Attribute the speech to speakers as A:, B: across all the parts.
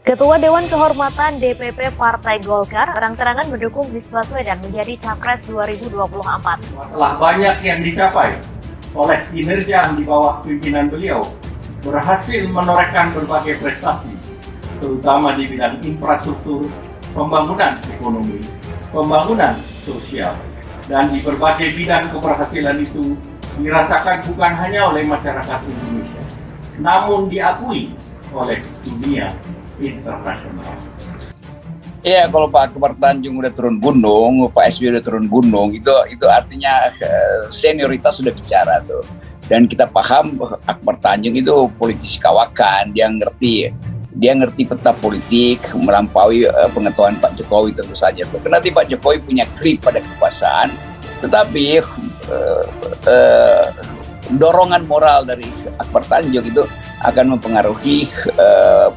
A: Ketua Dewan Kehormatan DPP Partai Golkar terang-terangan mendukung Anies Baswedan menjadi Capres 2024.
B: Telah banyak yang dicapai oleh kinerja di bawah pimpinan beliau, berhasil menorehkan berbagai prestasi, terutama di bidang infrastruktur, pembangunan ekonomi, pembangunan sosial, dan di berbagai bidang keberhasilan itu dirasakan bukan hanya oleh masyarakat Indonesia, namun diakui oleh dunia internasional.
C: Iya, kalau Pak Akbar Tanjung udah turun gunung, Pak SBY udah turun gunung, itu artinya senioritas sudah bicara tuh. Dan kita paham Akbar Tanjung itu politisi kawakan, dia ngerti peta politik melampaui pengetahuan Pak Jokowi tentu saja tuh. Karena nanti Pak Jokowi punya grip pada kekuasaan, tetapi dorongan moral dari Akbar Tanjung itu akan mempengaruhi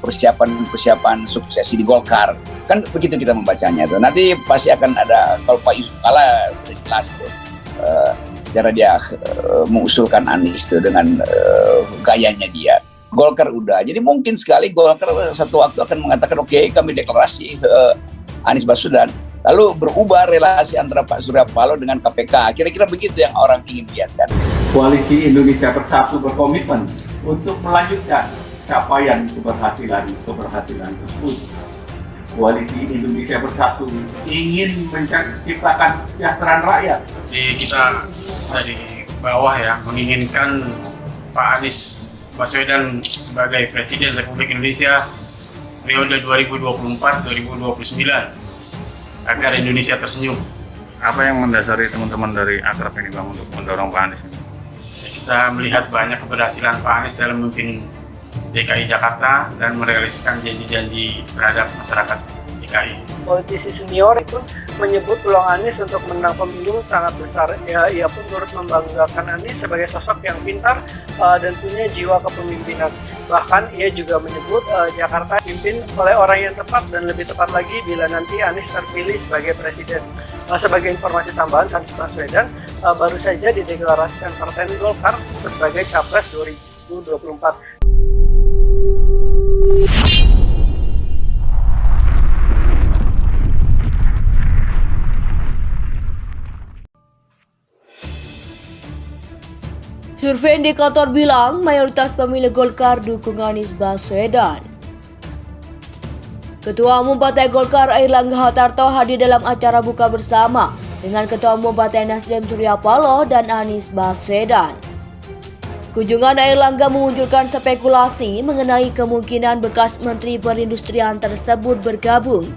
C: persiapan suksesi di Golkar. Kan begitu kita membacanya tuh. Nanti pasti akan ada, kalau Pak Yusuf Kalla jelas tuh cara dia mengusulkan Anies tuh dengan gayanya dia. Golkar udah. Jadi mungkin sekali Golkar satu waktu akan mengatakan oke, kami deklarasi Anies Baswedan. Lalu berubah relasi antara Pak Surya Paloh dengan KPK. Kira-kira begitu yang orang ingin lihat kan.
B: Koalisi Indonesia Bersatu berkomitmen untuk melanjutkan capaian keberhasilan tersebut. Koalisi Indonesia Bersatu ingin menciptakan kesejahteraan rakyat.
D: Jadi kita dari bawah ya menginginkan Pak Anies Baswedan sebagai Presiden Republik Indonesia periode 2024-2029 agar Indonesia tersenyum.
E: Apa yang mendasari teman-teman dari Akrab ini Bang untuk mendorong Pak Anies ini?
D: Kita melihat banyak keberhasilan Pak Anies dalam memimpin DKI Jakarta dan merealisasikan janji-janji terhadap masyarakat DKI.
F: Politisi senior itu menyebut peluang Anies untuk menang pemilu sangat besar. Ya, ia pun turut membanggakan Anies sebagai sosok yang pintar dan punya jiwa kepemimpinan. Bahkan ia juga menyebut Jakarta dipimpin oleh orang yang tepat dan lebih tepat lagi bila nanti Anies terpilih sebagai presiden. Sebagai informasi tambahan, Anies Baswedan baru saja dideklarasikan Partai Golkar sebagai Capres 2024.
G: Survei indikator bilang mayoritas pemilih Golkar dukung Anies Baswedan. Ketua Umum Partai Golkar Airlangga Hartarto hadir dalam acara buka bersama dengan Ketua Umum Partai Nasdem Surya Paloh dan Anies Baswedan. Kunjungan Airlangga memunculkan spekulasi mengenai kemungkinan bekas Menteri Perindustrian tersebut bergabung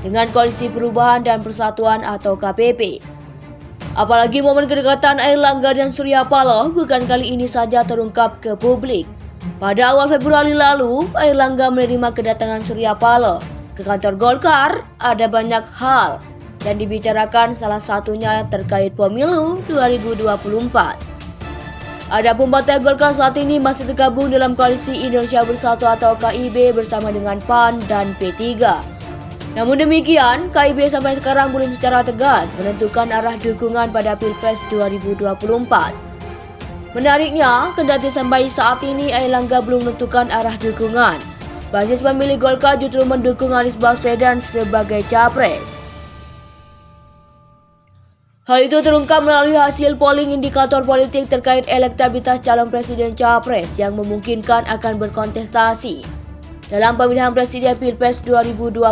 G: dengan Koalisi Perubahan dan Persatuan atau KPP. Apalagi momen kedekatan Airlangga dan Surya Paloh bukan kali ini saja terungkap ke publik. Pada awal Februari lalu, Airlangga menerima kedatangan Surya Paloh ke kantor Golkar. Ada banyak hal yang dibicarakan, salah satunya terkait pemilu 2024. Adapun Partai Golkar saat ini masih tergabung dalam Koalisi Indonesia Bersatu atau KIB bersama dengan PAN dan P3. Namun demikian, KIB sampai sekarang belum secara tegas menentukan arah dukungan pada Pilpres 2024. Menariknya, kendati sampai saat ini Airlangga belum menentukan arah dukungan, basis pemilih Golkar justru mendukung Anies Baswedan sebagai capres. Hal itu terungkap melalui hasil polling indikator politik terkait elektabilitas calon presiden capres yang memungkinkan akan berkontestasi dalam pemilihan presiden Pilpres 2024.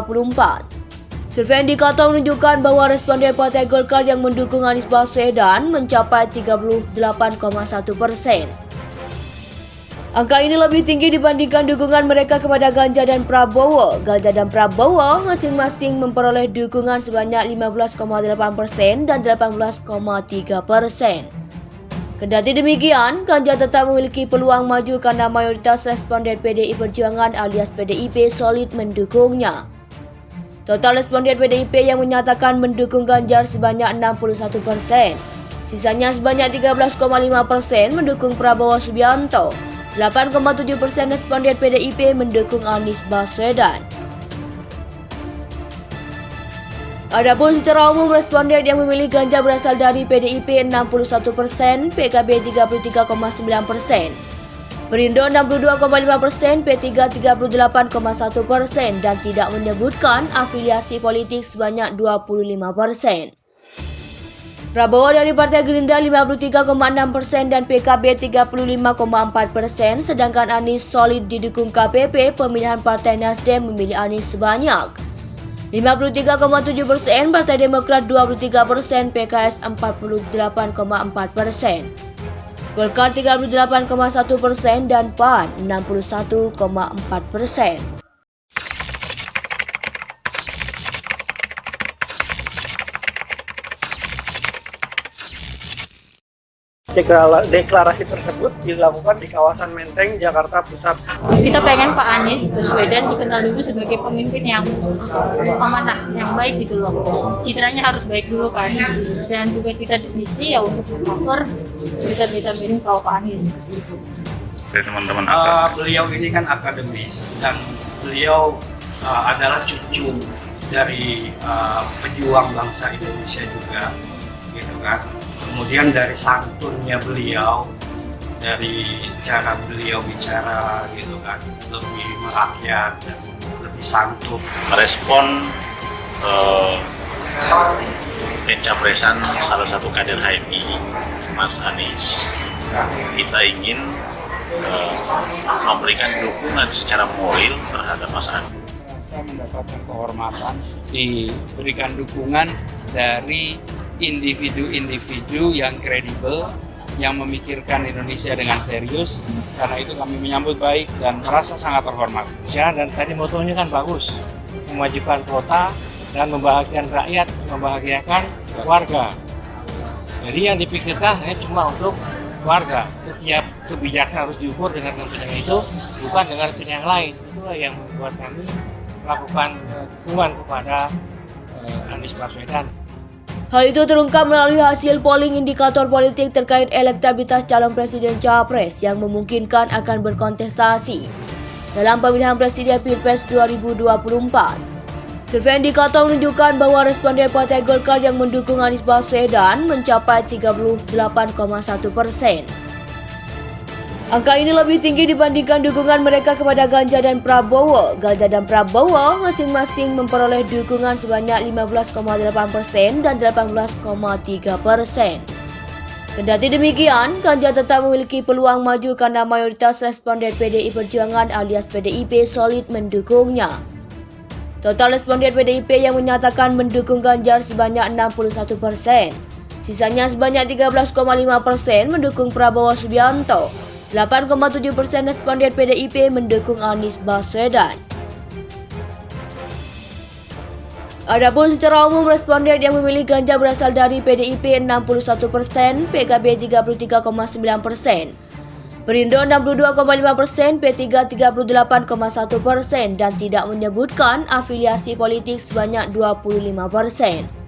G: Survei indikator menunjukkan bahwa responden Partai Golkar yang mendukung Anies Baswedan mencapai 38,1%. Angka ini lebih tinggi dibandingkan dukungan mereka kepada Ganjar dan Prabowo. Ganjar dan Prabowo masing-masing memperoleh dukungan sebanyak 15,8% dan 18,3%. Kendati demikian, Ganjar tetap memiliki peluang maju karena mayoritas responden PDI Perjuangan alias PDIP solid mendukungnya. Total responden PDIP yang menyatakan mendukung Ganjar sebanyak 61%. Sisanya sebanyak 13,5% mendukung Prabowo Subianto. 8,7% responden PDIP mendukung Anies Baswedan. Adapun secara umum responden yang memilih Ganjar berasal dari PDIP 61%, PKB 33,9%, Perindo 62,5%, P3 38,1% dan tidak menyebutkan afiliasi politik sebanyak 25%. Prabowo dari Partai Gerindra 53,6% dan PKB 35,4%, sedangkan Anies solid didukung KPP, pemilihan Partai Nasdem memilih Anies sebanyak 53,7%, Partai Demokrat 23%, PKS 48,4%. Golkar 38,1% dan PAN 61,4%.
F: Deklarasi tersebut dilakukan di kawasan Menteng, Jakarta Pusat.
H: Kita pengen Pak Anies Baswedan dikenal dulu sebagai pemimpin yang amanah, yang baik gitu loh. Citranya harus baik dulu kan. Dan tugas kita di sini ya untuk cover berita-berita miring soal Pak Anies.
E: Dari teman-teman
I: beliau ini kan akademis dan beliau adalah cucu dari pejuang bangsa Indonesia juga, gitu kan. Kemudian dari santunnya beliau, dari cara beliau bicara gitu kan, lebih merakyat dan lebih santun.
J: Merespon pencapresan salah satu kader HMI, Mas Anies. Kita ingin memberikan dukungan secara moral terhadap Mas Anies.
I: Saya mendapatkan kehormatan, diberikan dukungan dari individu-individu yang kredibel, yang memikirkan Indonesia dengan serius. Karena itu kami menyambut baik dan merasa sangat terhormat.
K: Dan tadi motonya kan bagus, memajukan kota dan membahagiakan rakyat, membahagiakan warga. Jadi yang dipikirkan hanya cuma untuk warga. Setiap kebijakan harus diukur dengan kepentingan itu, bukan dengan kepentingan lain. Itulah yang membuat kami melakukan dukungan kepada Anies Baswedan.
G: Hal itu terungkap melalui hasil polling indikator politik terkait elektabilitas calon presiden Capres yang memungkinkan akan berkontestasi dalam pemilihan presiden Pilpres 2024. Survei indikator menunjukkan bahwa responden Partai Golkar yang mendukung Anies Baswedan mencapai 38,1%. Angka ini lebih tinggi dibandingkan dukungan mereka kepada Ganjar dan Prabowo. Ganjar dan Prabowo masing-masing memperoleh dukungan sebanyak 15,8% dan 18,3%. Kendati demikian, Ganjar tetap memiliki peluang maju karena mayoritas responden PDI Perjuangan alias PDIP solid mendukungnya. Total responden PDIP yang menyatakan mendukung Ganjar sebanyak 61%. Sisanya sebanyak 13,5% mendukung Prabowo Subianto. 8,7% responden PDIP mendukung Anies Baswedan. Adapun secara umum responden yang memilih Ganjar berasal dari PDIP 61%, PKB 33,9%, Perindo 62,5%, P3 38,1% dan tidak menyebutkan afiliasi politik sebanyak 25%.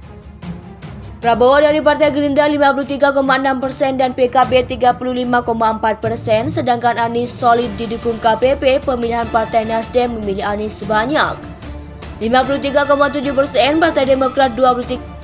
G: Prabowo dari Partai Gerindra 53,6% dan PKB 35,4%, sedangkan Anies solid didukung KPP, pemilihan Partai Nasdem memilih Anies sebanyak 53,7%, Partai Demokrat 23,4%.